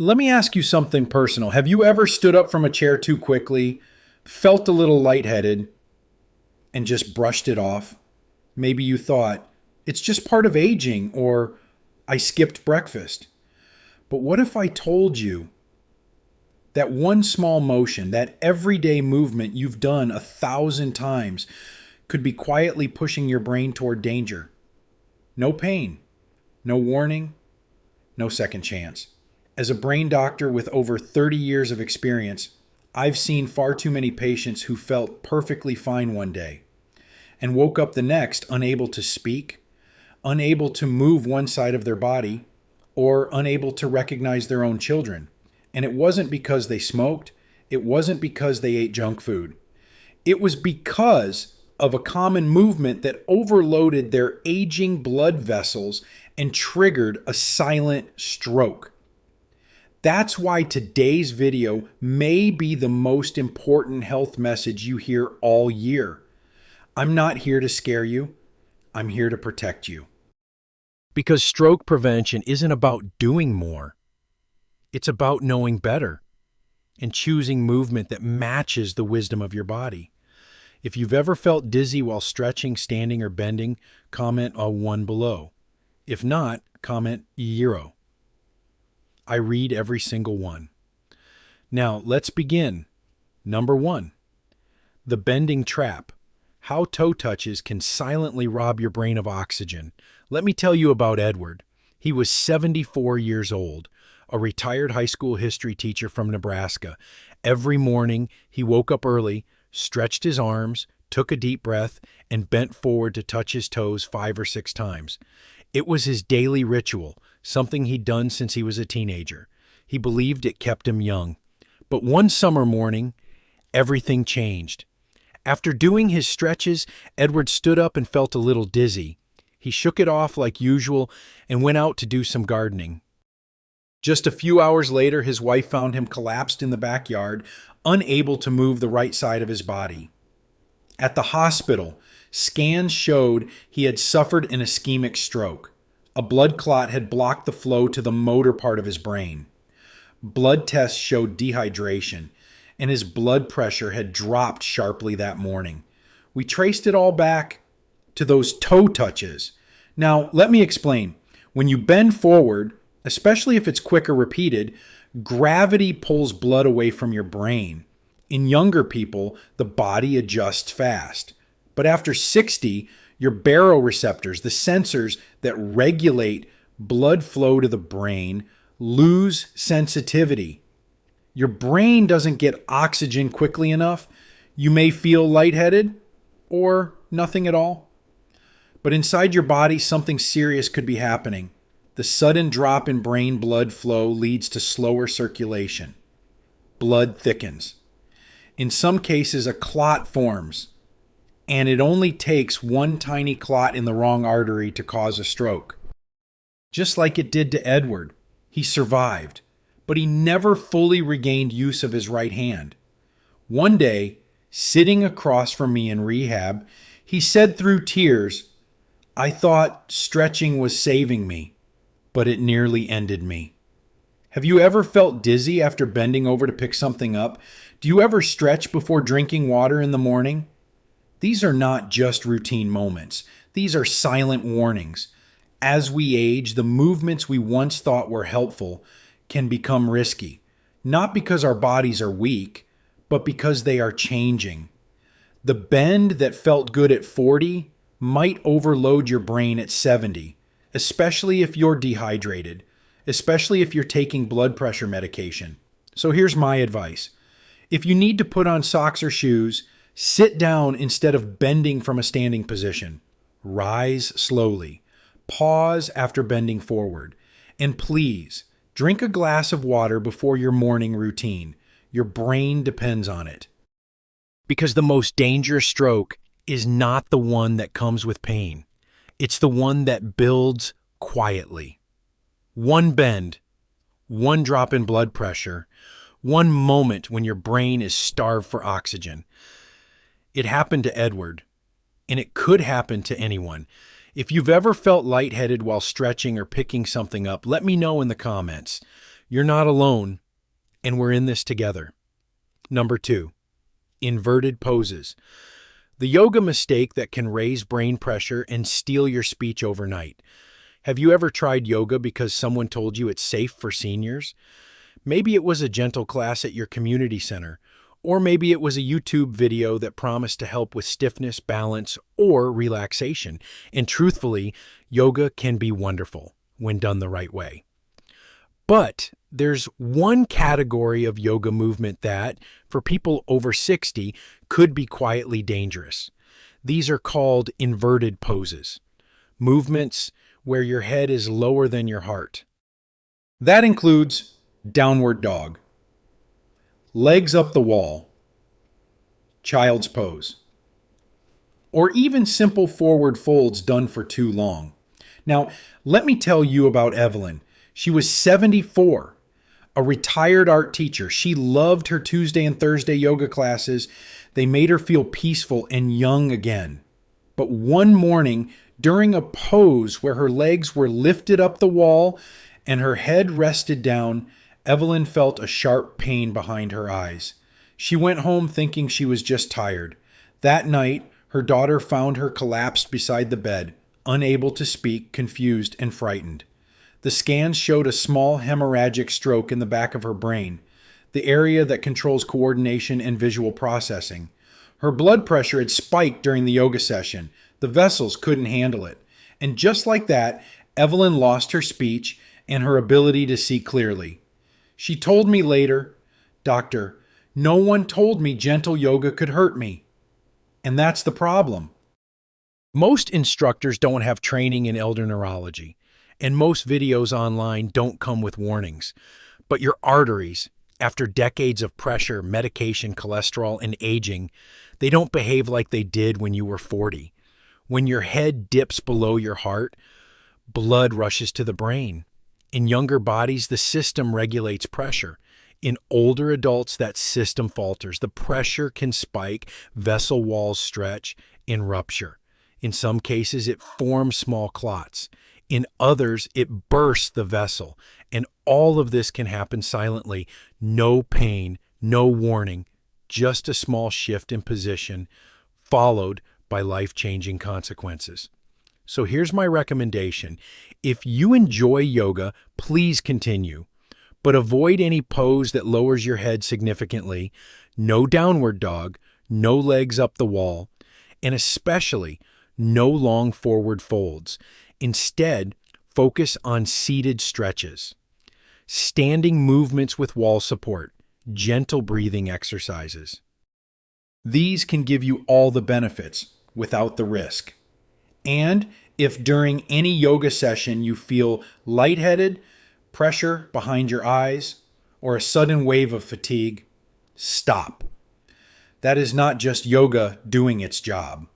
Let me ask you something personal. Have you ever stood up from a chair too quickly, felt a little lightheaded, and just brushed it off? Maybe you thought, it's just part of aging, or I skipped breakfast. But what if I told you that one small motion, that everyday movement you've done 1,000 times, could be quietly pushing your brain toward danger? No pain, no warning, no second chance. As a brain doctor with over 30 years of experience, I've seen far too many patients who felt perfectly fine one day and woke up the next unable to speak, unable to move one side of their body, or unable to recognize their own children. And it wasn't because they smoked. It wasn't because they ate junk food. It was because of a common movement that overloaded their aging blood vessels and triggered a silent stroke. That's why today's video may be the most important health message you hear all year. I'm not here to scare you. I'm here to protect you. Because stroke prevention isn't about doing more. It's about knowing better and choosing movement that matches the wisdom of your body. If you've ever felt dizzy while stretching, standing, or bending, comment a 1 below. If not, comment 0. I read every single one. Now, let's begin. Number 1, the bending trap. How toe touches can silently rob your brain of oxygen. Let me tell you about Edward. He was 74 years old, a retired high school history teacher from Nebraska. Every morning, he woke up early, stretched his arms, took a deep breath, and bent forward to touch his toes 5 or 6 times. It was his daily ritual, something he'd done since he was a teenager. He believed it kept him young. But one summer morning, everything changed. After doing his stretches, Edward stood up and felt a little dizzy. He shook it off like usual and went out to do some gardening. Just a few hours later, his wife found him collapsed in the backyard, unable to move the right side of his body. At the hospital, scans showed he had suffered an ischemic stroke. A blood clot had blocked the flow to the motor part of his brain. Blood tests showed dehydration, and his blood pressure had dropped sharply that morning. We traced it all back to those toe touches. Now, let me explain. When you bend forward, especially if it's quick or repeated, gravity pulls blood away from your brain. In younger people, the body adjusts fast. But after 60, your baroreceptors, the sensors that regulate blood flow to the brain, lose sensitivity. Your brain doesn't get oxygen quickly enough. You may feel lightheaded or nothing at all. But inside your body, something serious could be happening. The sudden drop in brain blood flow leads to slower circulation. Blood thickens. In some cases, a clot forms, and it only takes one tiny clot in the wrong artery to cause a stroke. Just like it did to Edward, he survived, but he never fully regained use of his right hand. One day, sitting across from me in rehab, he said through tears, "I thought stretching was saving me, but it nearly ended me." Have you ever felt dizzy after bending over to pick something up? Do you ever stretch before drinking water in the morning? These are not just routine moments. These are silent warnings. As we age, the movements we once thought were helpful can become risky, not because our bodies are weak, but because they are changing. The bend that felt good at 40 might overload your brain at 70, especially if you're dehydrated, especially if you're taking blood pressure medication. So here's my advice. If you need to put on socks or shoes, sit down instead of bending from a standing position. Rise slowly. Pause after bending forward. And please, drink a glass of water before your morning routine. Your brain depends on it. Because the most dangerous stroke is not the one that comes with pain. It's the one that builds quietly. One bend, one drop in blood pressure, one moment when your brain is starved for oxygen. It happened to Edward, and it could happen to anyone. If you've ever felt lightheaded while stretching or picking something up, let me know in the comments. You're not alone, and we're in this together. Number 2, inverted poses. The yoga mistake that can raise brain pressure and steal your speech overnight. Have you ever tried yoga because someone told you it's safe for seniors? Maybe it was a gentle class at your community center, or maybe it was a YouTube video that promised to help with stiffness, balance, or relaxation. And truthfully, yoga can be wonderful when done the right way. But there's one category of yoga movement that, for people over 60, could be quietly dangerous. These are called inverted poses, movements where your head is lower than your heart. That includes downward dog, legs up the wall, child's pose, or even simple forward folds done for too long. Now, let me tell you about Evelyn. She was 74, a retired art teacher. She loved her Tuesday and Thursday yoga classes. They made her feel peaceful and young again. But one morning, during a pose where her legs were lifted up the wall and her head rested down, Evelyn felt a sharp pain behind her eyes. She went home thinking she was just tired. That night, her daughter found her collapsed beside the bed, unable to speak, confused and frightened. The scans showed a small hemorrhagic stroke in the back of her brain, the area that controls coordination and visual processing. Her blood pressure had spiked during the yoga session. The vessels couldn't handle it. And just like that, Evelyn lost her speech and her ability to see clearly. She told me later, "Doctor, no one told me gentle yoga could hurt me." And that's the problem. Most instructors don't have training in elder neurology, and most videos online don't come with warnings. But your arteries, after decades of pressure, medication, cholesterol, and aging, they don't behave like they did when you were 40. When your head dips below your heart, blood rushes to the brain. In younger bodies, the system regulates pressure. In older adults, that system falters. The pressure can spike, vessel walls stretch, and rupture. In some cases, it forms small clots. In others, it bursts the vessel. And all of this can happen silently. No pain, no warning, just a small shift in position, followed by life-changing consequences. So here's my recommendation. If you enjoy yoga, please continue. But avoid any pose that lowers your head significantly. No downward dog, no legs up the wall, and especially no long forward folds. Instead, focus on seated stretches, standing movements with wall support, gentle breathing exercises. These can give you all the benefits without the risk. And if during any yoga session you feel lightheaded, pressure behind your eyes, or a sudden wave of fatigue, stop. That is not just yoga doing its job.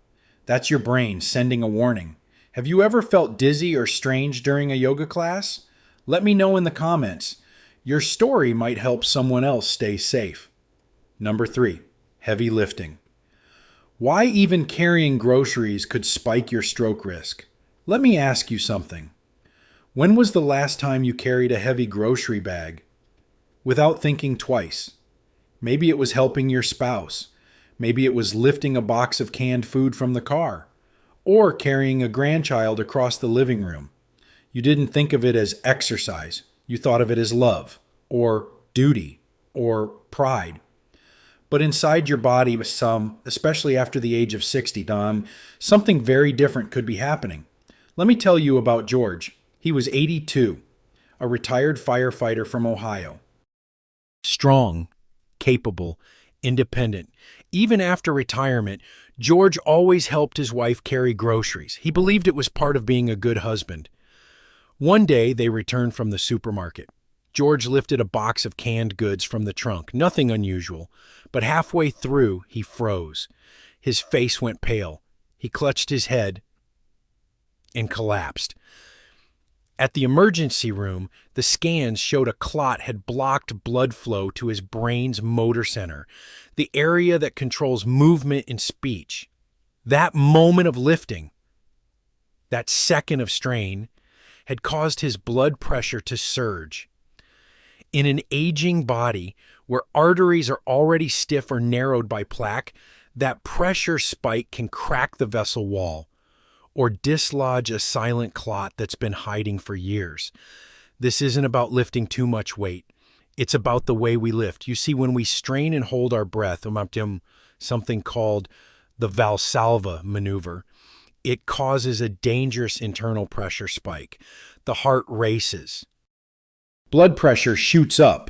That's your brain sending a warning. Have you ever felt dizzy or strange during a yoga class? Let me know in the comments. Your story might help someone else stay safe. Number 3, heavy lifting. Why even carrying groceries could spike your stroke risk? Let me ask you something. When was the last time you carried a heavy grocery bag without thinking twice? Maybe it was helping your spouse. Maybe it was lifting a box of canned food from the car, or carrying a grandchild across the living room. You didn't think of it as exercise. You thought of it as love, or duty, or pride. But inside your body, especially after the age of 60, Don, something very different could be happening. Let me tell you about George. He was 82, a retired firefighter from Ohio. Strong, capable, independent. Even after retirement, George always helped his wife carry groceries. He believed it was part of being a good husband. One day, they returned from the supermarket. George lifted a box of canned goods from the trunk, nothing unusual. But halfway through, he froze. His face went pale. He clutched his head and collapsed. At the emergency room, the scans showed a clot had blocked blood flow to his brain's motor center, the area that controls movement and speech. That moment of lifting, that second of strain, had caused his blood pressure to surge. In an aging body where arteries are already stiff or narrowed by plaque, that pressure spike can crack the vessel wall or dislodge a silent clot that's been hiding for years. This isn't about lifting too much weight. It's about the way we lift. You see, when we strain and hold our breath, something called the Valsalva maneuver, it causes a dangerous internal pressure spike. The heart races. Blood pressure shoots up,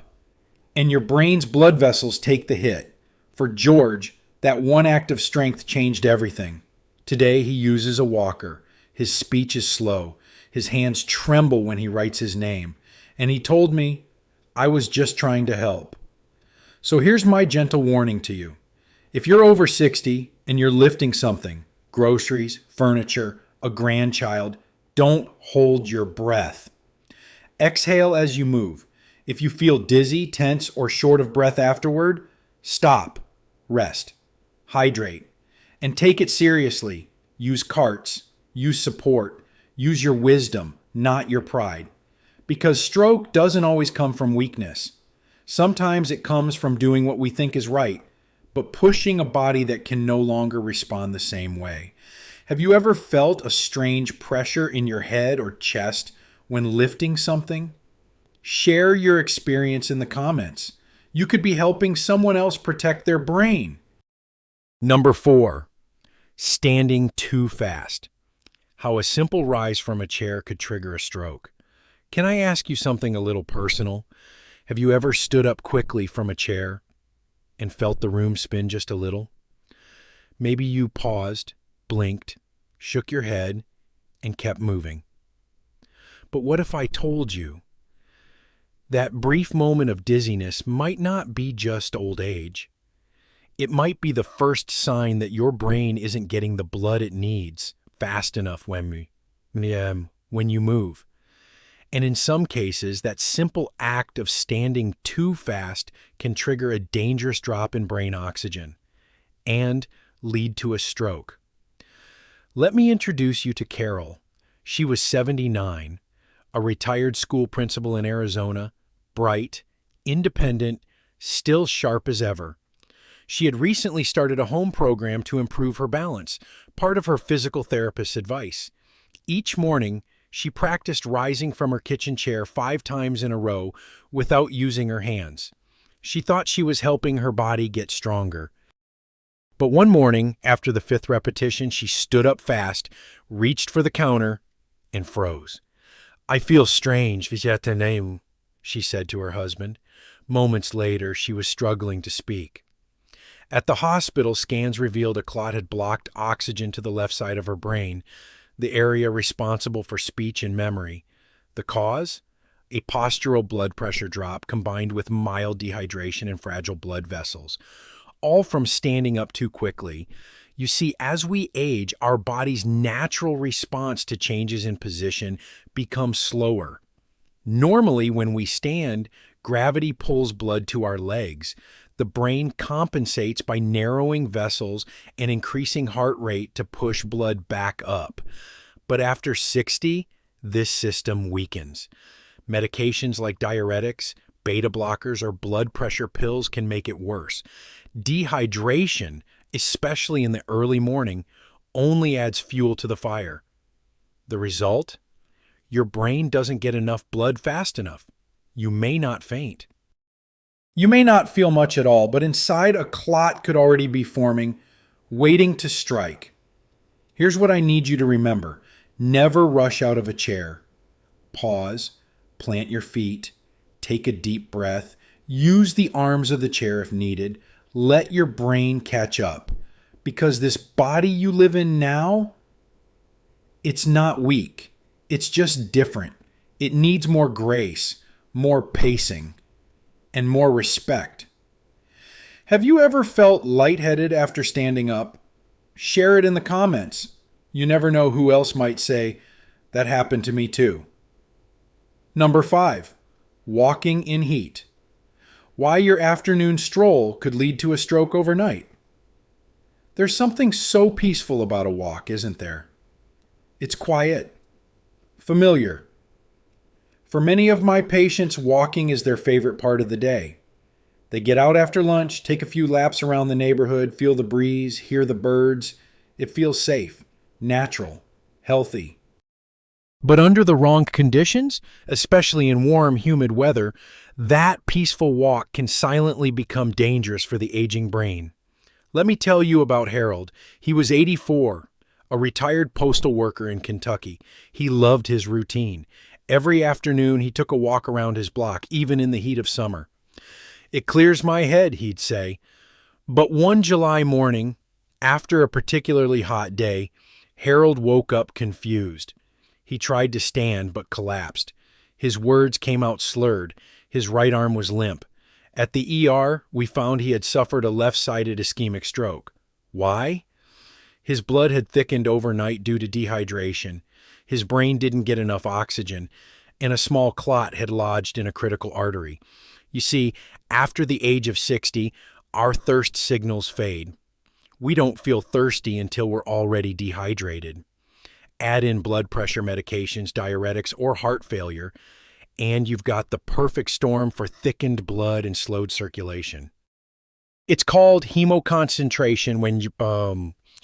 and your brain's blood vessels take the hit. For George, that one act of strength changed everything. Today, he uses a walker. His speech is slow. His hands tremble when he writes his name. And he told me, I was just trying to help. So here's my gentle warning to you. If you're over 60 and you're lifting something, groceries, furniture, a grandchild, don't hold your breath. Exhale as you move. If you feel dizzy, tense, or short of breath afterward, stop, rest, hydrate, and take it seriously. Use carts, use support, use your wisdom, not your pride. Because stroke doesn't always come from weakness. Sometimes it comes from doing what we think is right, but pushing a body that can no longer respond the same way. Have you ever felt a strange pressure in your head or chest when lifting something? Share your experience in the comments. You could be helping someone else protect their brain. Number 4, standing too fast. How a simple rise from a chair could trigger a stroke. Can I ask you something a little personal? Have you ever stood up quickly from a chair and felt the room spin just a little? Maybe you paused, blinked, shook your head, and kept moving. But what if I told you that brief moment of dizziness might not be just old age? It might be the first sign that your brain isn't getting the blood it needs fast enough when you move. And in some cases, that simple act of standing too fast can trigger a dangerous drop in brain oxygen and lead to a stroke. Let me introduce you to Carol. She was 79, a retired school principal in Arizona, bright, independent, still sharp as ever. She had recently started a home program to improve her balance, part of her physical therapist's advice. Each morning, she practiced rising from her kitchen chair 5 times in a row without using her hands. She thought she was helping her body get stronger. But one morning, after the 5th repetition, she stood up fast, reached for the counter, and froze. I feel strange, she said to her husband. Moments later, she was struggling to speak. At the hospital, scans revealed a clot had blocked oxygen to the left side of her brain, the area responsible for speech and memory. The cause? A postural blood pressure drop combined with mild dehydration and fragile blood vessels, all from standing up too quickly. You see, as we age, our body's natural response to changes in position becomes slower. Normally, when we stand, gravity pulls blood to our legs. The brain compensates by narrowing vessels and increasing heart rate to push blood back up. But after 60, this system weakens. Medications like diuretics, beta blockers, or blood pressure pills can make it worse. Dehydration, especially in the early morning, only adds fuel to the fire. The result? Your brain doesn't get enough blood fast enough. You may not faint. You may not feel much at all, but inside a clot could already be forming, waiting to strike. Here's what I need you to remember. Never rush out of a chair. Pause, plant your feet, take a deep breath, use the arms of the chair if needed. Let your brain catch up. Because this body you live in now, it's not weak. It's just different. It needs more grace, more pacing, and more respect. Have you ever felt lightheaded after standing up? Share it in the comments. You never know who else might say, that happened to me too. Number 5, walking in heat. Why your afternoon stroll could lead to a stroke overnight. There's something so peaceful about a walk, isn't there? It's quiet, familiar. For many of my patients, walking is their favorite part of the day. They get out after lunch, take a few laps around the neighborhood, feel the breeze, hear the birds. It feels safe, natural, healthy. But under the wrong conditions, especially in warm, humid weather, that peaceful walk can silently become dangerous for the aging brain. Let me tell you about Harold. He was 84, a retired postal worker in Kentucky. He loved his routine. Every afternoon, he took a walk around his block, even in the heat of summer. "It clears my head," he'd say. But one July morning, after a particularly hot day, Harold woke up confused. He tried to stand but collapsed. His words came out slurred. His right arm was limp. At the ER, we found he had suffered a left-sided ischemic stroke. Why? His blood had thickened overnight due to dehydration. His brain didn't get enough oxygen, and a small clot had lodged in a critical artery. You see, after the age of 60, our thirst signals fade. We don't feel thirsty until we're already dehydrated. Add in blood pressure medications, diuretics, or heart failure, and you've got the perfect storm for thickened blood and slowed circulation. It's called hemoconcentration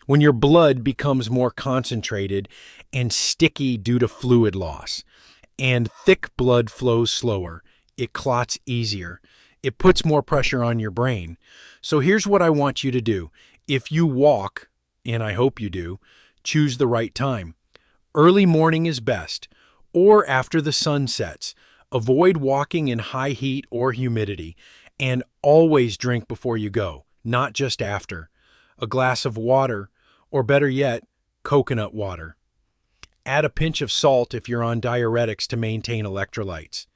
when your blood becomes more concentrated and sticky due to fluid loss. And thick blood flows slower. It clots easier. It puts more pressure on your brain. So here's what I want you to do. If you walk, and I hope you do, choose the right time. Early morning is best, or after the sun sets. Avoid walking in high heat or humidity, and always drink before you go, not just after. A glass of water, or better yet, coconut water. Add a pinch of salt if you're on diuretics to maintain electrolytes.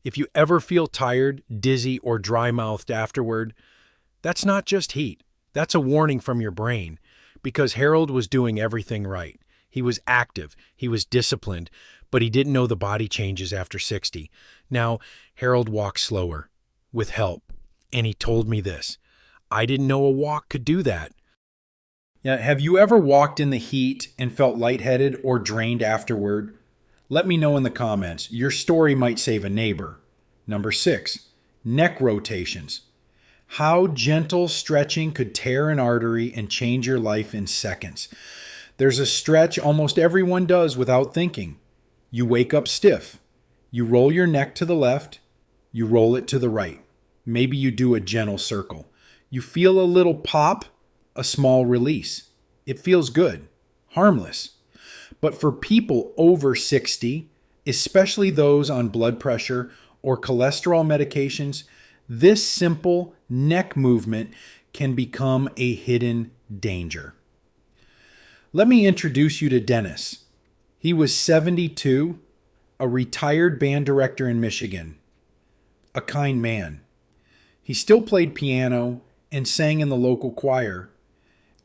If you ever feel tired, dizzy, or dry-mouthed afterward, that's not just heat. That's a warning from your brain, because Harold was doing everything right. He was active, he was disciplined, but he didn't know the body changes after 60. Now, Harold walks slower, with help, and he told me this. I didn't know a walk could do that. Yeah, have you ever walked in the heat and felt lightheaded or drained afterward? Let me know in the comments. Your story might save a neighbor. Number 6, neck rotations. How gentle stretching could tear an artery and change your life in seconds. There's a stretch almost everyone does without thinking. You wake up stiff. You roll your neck to the left. You roll it to the right. Maybe you do a gentle circle. You feel a little pop, a small release. It feels good, harmless. But for people over 60, especially those on blood pressure or cholesterol medications, this simple neck movement can become a hidden danger. Let me introduce you to Dennis. He was 72, a retired band director in Michigan, a kind man. He still played piano and sang in the local choir.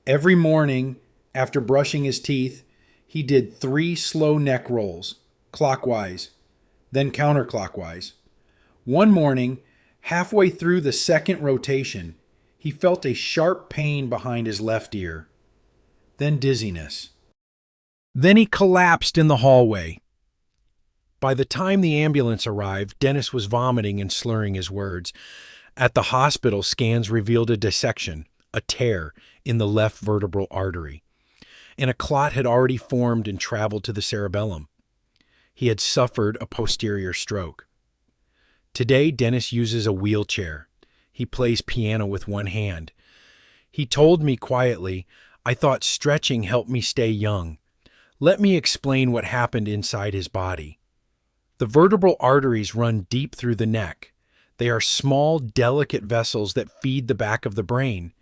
Every morning, after brushing his teeth, he did 3 slow neck rolls, clockwise, then counterclockwise. One morning, halfway through the second rotation, he felt a sharp pain behind his left ear, then dizziness. Then he collapsed in the hallway. By the time the ambulance arrived, Dennis was vomiting and slurring his words. At the hospital, scans revealed a dissection, a tear in the left vertebral artery, and a clot had already formed and traveled to the cerebellum. He had suffered a posterior stroke. Today, Dennis uses a wheelchair. He plays piano with one hand. He told me quietly, "I thought stretching helped me stay young." Let me explain what happened inside his body. The vertebral arteries run deep through the neck. They are small, delicate vessels that feed the back of the brain,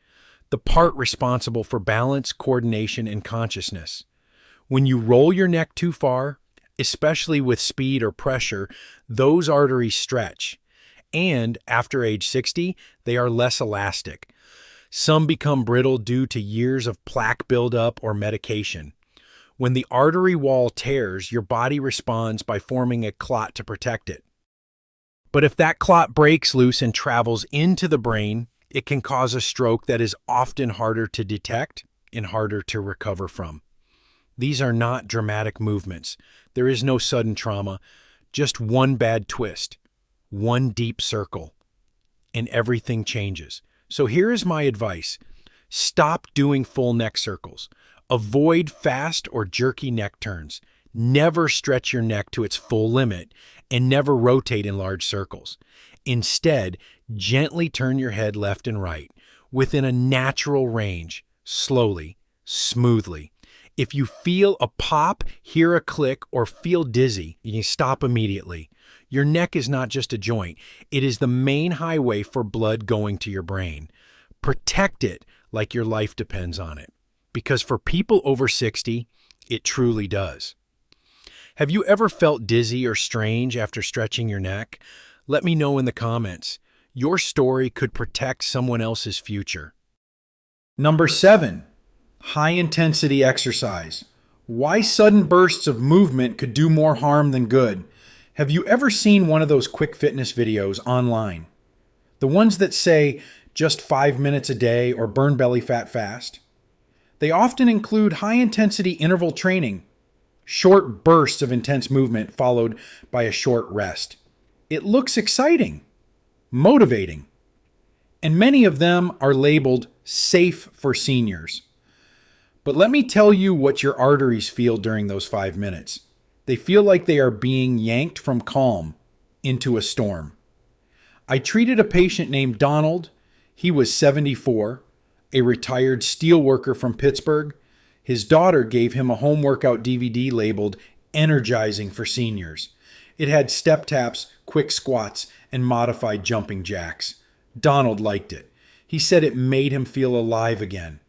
the part responsible for balance, coordination, and consciousness. When you roll your neck too far, especially with speed or pressure, those arteries stretch. And after age 60, they are less elastic. Some become brittle due to years of plaque buildup or medication. When the artery wall tears, your body responds by forming a clot to protect it. But if that clot breaks loose and travels into the brain, it can cause a stroke that is often harder to detect and harder to recover from. These are not dramatic movements. There is no sudden trauma, Just one bad twist, one deep circle, and everything changes. So here is my advice. Stop doing full neck circles. Avoid fast or jerky neck turns. Never stretch your neck to its full limit, and never rotate in large circles. Instead, gently turn your head left and right within a natural range, slowly, smoothly. If you feel a pop, hear a click, or feel dizzy, you stop immediately. Your neck is not just a joint, it is the main highway for blood going to your brain. Protect it like your life depends on it. Because for people over 60, it truly does. Have you ever felt dizzy or strange after stretching your neck? Let me know in the comments. Your story could protect someone else's future. Number 7. High-intensity exercise. Why sudden bursts of movement could do more harm than good. Have you ever seen one of those quick fitness videos online? The ones that say, just 5 minutes a day or burn belly fat fast? They often include high-intensity interval training, short bursts of intense movement followed by a short rest. It looks exciting, motivating, and many of them are labeled safe for seniors. But let me tell you what your arteries feel during those 5 minutes. They feel like they are being yanked from calm into a storm. I treated a patient named Donald. He was 74, a retired steel worker from Pittsburgh. His daughter gave him a home workout DVD labeled Energizing for Seniors. It had step taps, quick squats, and modified jumping jacks. Donald liked it. He said it made him feel alive again.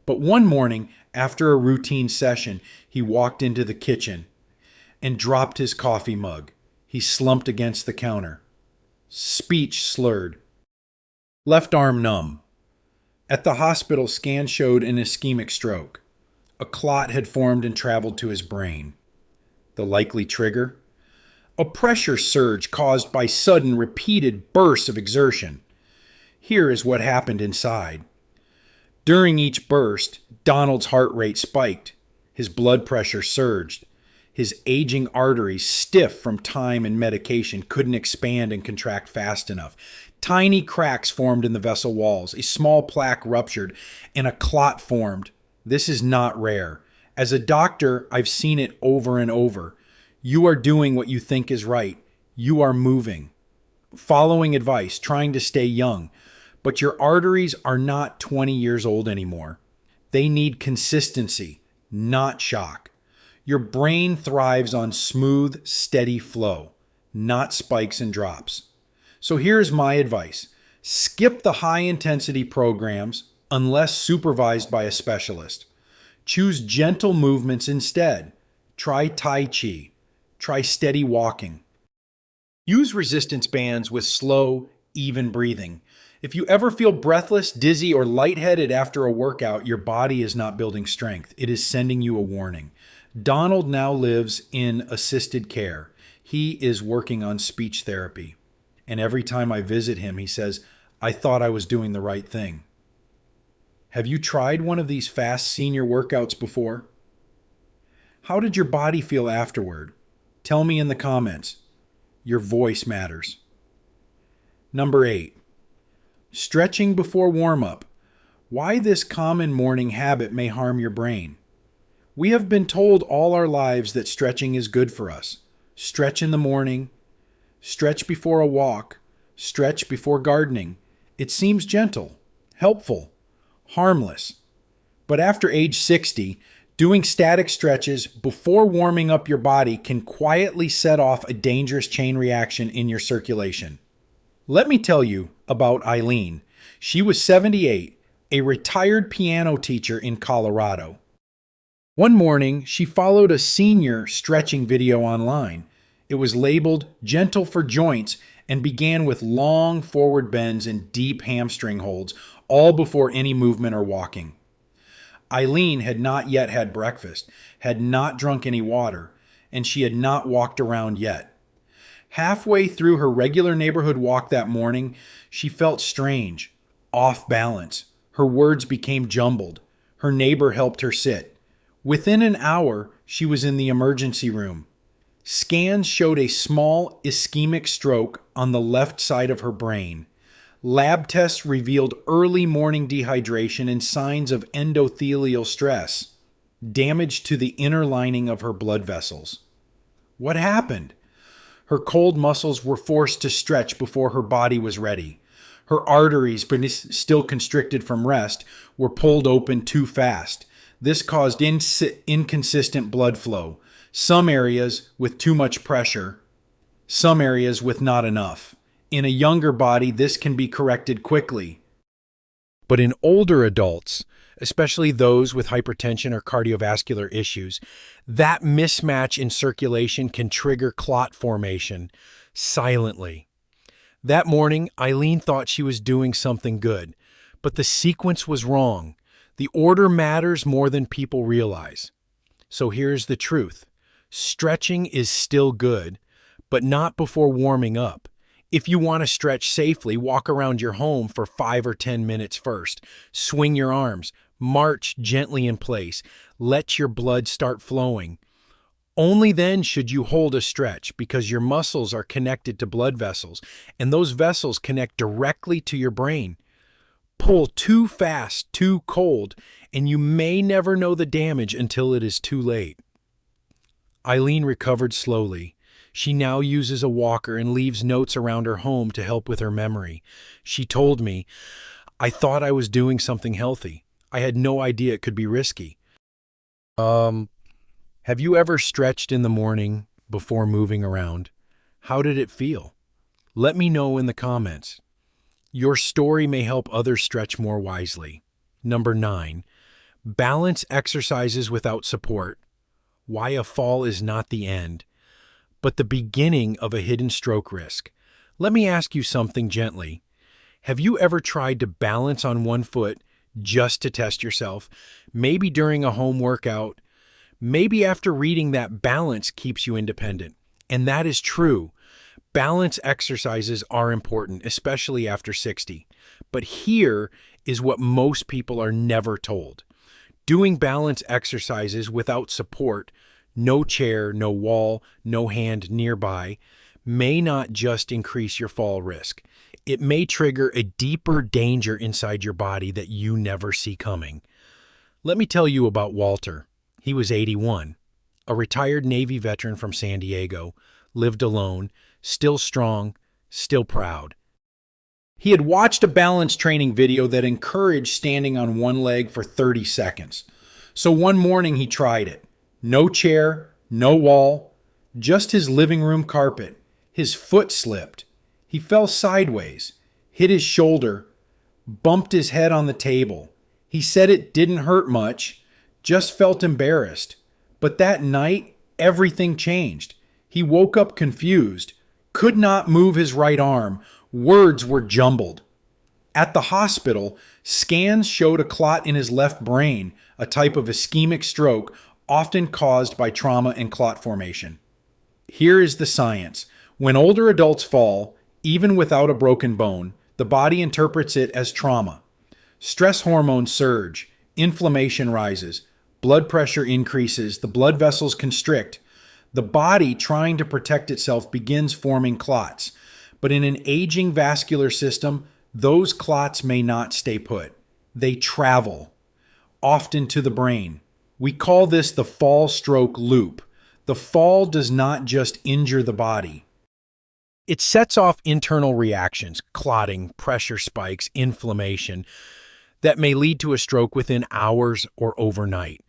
But one morning, after a routine session, he walked into the kitchen and dropped his coffee mug. He slumped against the counter. Speech slurred. Left arm numb. At the hospital, scans showed an ischemic stroke. A clot had formed and traveled to his brain. The likely trigger? A pressure surge caused by sudden, repeated bursts of exertion. Here is what happened inside. During each burst, Donald's heart rate spiked. His blood pressure surged. His aging arteries, stiff from time and medication, couldn't expand and contract fast enough. Tiny cracks formed in the vessel walls. A small plaque ruptured, and a clot formed. This is not rare. As a doctor, I've seen it over and over. You are doing what you think is right. You are moving, following advice, trying to stay young. But your arteries are not 20 years old anymore. They need consistency, not shock. Your brain thrives on smooth, steady flow, not spikes and drops. So here's my advice. Skip the high-intensity programs unless supervised by a specialist. Choose gentle movements instead. Try Tai Chi. Try steady walking. Use resistance bands with slow, even breathing. If you ever feel breathless, dizzy, or lightheaded after a workout, your body is not building strength. It is sending you a warning. Donald now lives in assisted care. He is working on speech therapy. And every time I visit him, he says, I thought I was doing the right thing. Have you tried one of these fast senior workouts before? How did your body feel afterward? Tell me in the comments. Your voice matters. Number 8. Stretching before warm-up. Why this common morning habit may harm your brain. We have been told all our lives that stretching is good for us. Stretch in the morning, stretch before a walk, stretch before gardening. It seems gentle, helpful, harmless. But after age 60, doing static stretches before warming up your body can quietly set off a dangerous chain reaction in your circulation. Let me tell you about Eileen. She was 78, a retired piano teacher in Colorado. One morning, she followed a senior stretching video online. It was labeled Gentle for Joints and began with long forward bends and deep hamstring holds, all before any movement or walking. Eileen had not yet had breakfast, had not drunk any water, and she had not walked around yet. Halfway through her regular neighborhood walk that morning, she felt strange, off balance. Her words became jumbled. Her neighbor helped her sit. Within an hour, she was in the emergency room. Scans showed a small ischemic stroke on the left side of her brain. Lab tests revealed early morning dehydration and signs of endothelial stress, damage to the inner lining of her blood vessels. What happened? Her cold muscles were forced to stretch before her body was ready. Her arteries, but still constricted from rest, were pulled open too fast. This caused inconsistent blood flow, some areas with too much pressure, some areas with not enough. In a younger body, this can be corrected quickly. But in older adults, especially those with hypertension or cardiovascular issues, that mismatch in circulation can trigger clot formation silently. That morning, Eileen thought she was doing something good, but the sequence was wrong. The order matters more than people realize. So here's the truth. Stretching is still good, but not before warming up. If you want to stretch safely, walk around your home for 5 or 10 minutes first. Swing your arms. March gently in place. Let your blood start flowing. Only then should you hold a stretch because your muscles are connected to blood vessels, and those vessels connect directly to your brain. Pull too fast, too cold, and you may never know the damage until it is too late. Eileen recovered slowly. She now uses a walker and leaves notes around her home to help with her memory. She told me, "I thought I was doing something healthy. I had no idea it could be risky." Have you ever stretched in the morning before moving around? How did it feel? Let me know in the comments. Your story may help others stretch more wisely. Number 9, balance exercises without support. Why a fall is not the end, but the beginning of a hidden stroke risk. Let me ask you something gently. Have you ever tried to balance on one foot just to test yourself? Maybe during a home workout, maybe after reading that balance keeps you independent. And that is true. Balance exercises are important, especially after 60. But here is what most people are never told. Doing balance exercises without support, no chair, no wall, no hand nearby, may not just increase your fall risk. It may trigger a deeper danger inside your body that you never see coming. Let me tell you about Walter. He was 81, a retired Navy veteran from San Diego, lived alone, still strong, still proud. He had watched a balance training video that encouraged standing on one leg for 30 seconds. So one morning he tried it. No chair, no wall, just his living room carpet. His foot slipped. He fell sideways, hit his shoulder, bumped his head on the table. He said it didn't hurt much, just felt embarrassed. But that night, everything changed. He woke up confused, could not move his right arm. Words were jumbled. At the hospital, scans showed a clot in his left brain, a type of ischemic stroke often caused by trauma and clot formation. Here is the science. When older adults fall, even without a broken bone, the body interprets it as trauma. Stress hormones surge, inflammation rises, blood pressure increases, the blood vessels constrict. The body, trying to protect itself, begins forming clots. But in an aging vascular system, those clots may not stay put. They travel, often to the brain. We call this the fall-stroke loop. The fall does not just injure the body. It sets off internal reactions, clotting, pressure spikes, inflammation, that may lead to a stroke within hours or overnight.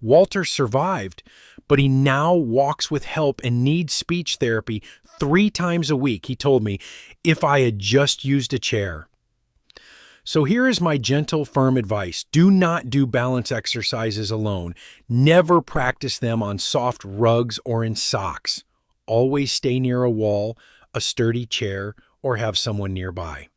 Walter survived, but he now walks with help and needs speech therapy 3 times a week. He told me, "If I had just used a chair." So here is my gentle, firm advice. Do not do balance exercises alone. Never practice them on soft rugs or in socks. Always stay near a wall, a sturdy chair, or have someone nearby.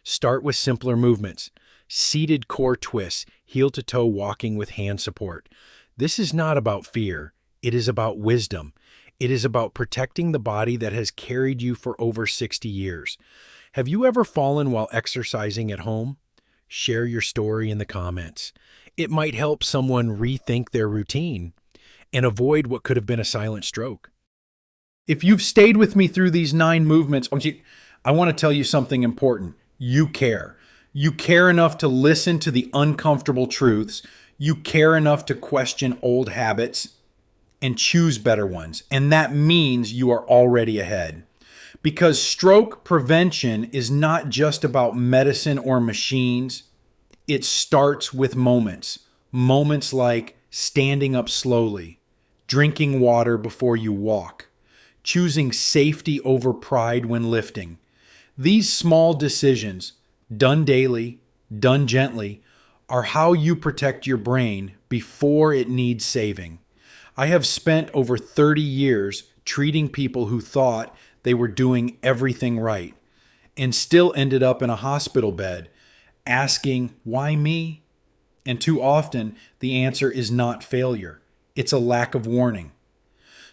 Start with simpler movements. Seated core twists, heel-to-toe walking with hand support. This is not about fear. It is about wisdom. It is about protecting the body that has carried you for over 60 years. Have you ever fallen while exercising at home? Share your story in the comments. It might help someone rethink their routine and avoid what could have been a silent stroke. If you've stayed with me through these 9 movements, I want to tell you something important. You care. You care enough to listen to the uncomfortable truths. You care enough to question old habits and choose better ones. And that means you are already ahead. Because stroke prevention is not just about medicine or machines. It starts with moments. Moments like standing up slowly, drinking water before you walk, choosing safety over pride when lifting. These small decisions, done daily, done gently, are how you protect your brain before it needs saving. I have spent over 30 years treating people who thought they were doing everything right and still ended up in a hospital bed asking, why me? And too often, the answer is not failure. It's a lack of warning.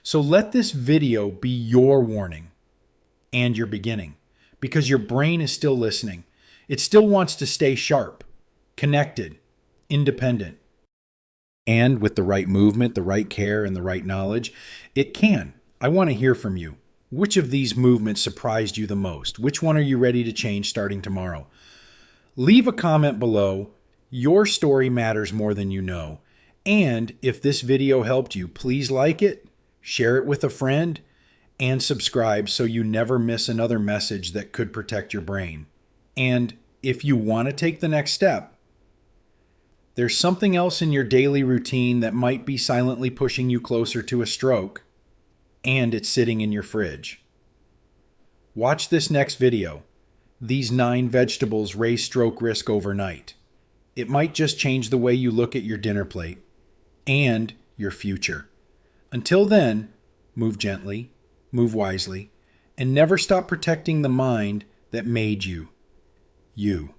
So let this video be your warning and your beginning, because your brain is still listening. It still wants to stay sharp, connected, independent. And with the right movement, the right care, and the right knowledge, it can. I want to hear from you. Which of these movements surprised you the most? Which one are you ready to change starting tomorrow? Leave a comment below. Your story matters more than you know. And if this video helped you, please like it, share it with a friend, and subscribe so you never miss another message that could protect your brain. And if you want to take the next step, there's something else in your daily routine that might be silently pushing you closer to a stroke, and it's sitting in your fridge. Watch this next video. These 9 vegetables raise stroke risk overnight. It might just change the way you look at your dinner plate and your future. Until then, move gently, move wisely, and never stop protecting the mind that made you, you.